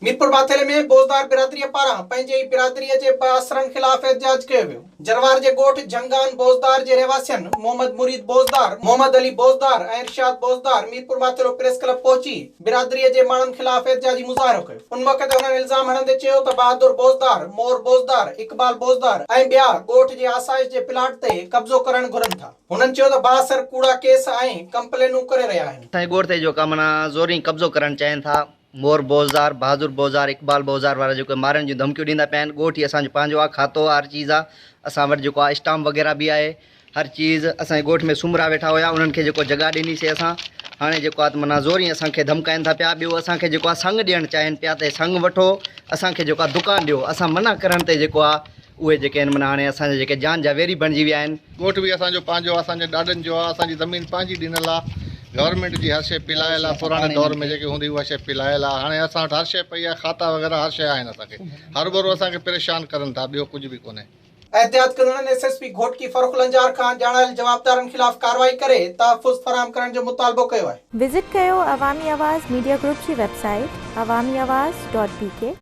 मीरपुर बाथेले में बोजदार बिरादरी पारा पंहिंजे बिरादरी के असरन खिलाफ एहतजाज कियो वियो। जरवार के गोठ जंगान बोजदार के रहवासियन मोहम्मद मुरीद बोजदार, मोहम्मद अली बोजदार और इरशाद बोजदार मीरपुर बाथेलो प्रेस क्लब पहुंची बिरादरी के मानन खिलाफ एहतजाजी मुजाहिरो कियो। उन मौके ते उन्हनि इल्जाम हणंदे चयो त बहादुर बोजदार, मोर बोजदार, इकबाल बोजदार और बिया गोठ के आसाइश के प्लाट ते कब्जो करण घुरन था। उन्हनि चयो त बासर कूड़ा केस ऐं कंप्लेनूं करे रहिया आहिनि। असांजे गोठ ते जो मना ज़ोरी कब्जो करण चाहिनि था। मोर बोज़दार, बहादुर बोज़दार, इकबाल बोज़दार वारा जो मारन जी धमकियूं ॾींदा पिया आहिनि। ॻोठ ई असांजो पंहिंजो आहे, खातो हर चीज़ आहे। असां वटि जेको आहे स्टाम्प वग़ैरह भी आहे, हर चीज़। असांजे ॻोठ में सुमरा वेठा हुया, उन्हनि खे जेको जॻह ॾिनीसीं असां। हाणे जेको आहे माना ज़ोरी असांखे धमकाइनि था पिया। ॿियो असांखे जेको आहे संग ॾियणु चाहिनि पिया त संग वठो, असांखे जेको आहे दुकानु ॾियो। असां मना करण ते जेको आहे उहे जेके आहिनि माना हाणे असांजे जेके जान जा वेरी बणिजी विया आहिनि। ॻोठ बि असांजो पंहिंजो आहे, असांजे ॾाॾनि जो आहे। असांजी ज़मीन पंहिंजी ॾिनल आहे। गवर्नमेंट जी हर शइ पिलायल आहे। पुराणे दौर में जेकी हूंदी उहा शइ पिलायल आहे। हाणे असां वटि हर शइ पई आहे, खाता वग़ैरह हर शइ आहिनि। असांखे हर भरो असांखे परेशान करनि था, ॿियो कुझु बि कोन्हे। एहतियात कंदड़नि एसएसपी घोटकी फरूख लंजार खां ॼाणायल जवाबदारनि खिलाफ़ कार्रवाई करे तहफ़्फ़ुज़ फराहम करण जो मुतालबो कयो आहे। विज़िट कयो अवामी आवाज़ मीडिया ग्रुप की वेबसाइट awamiawaz.pk।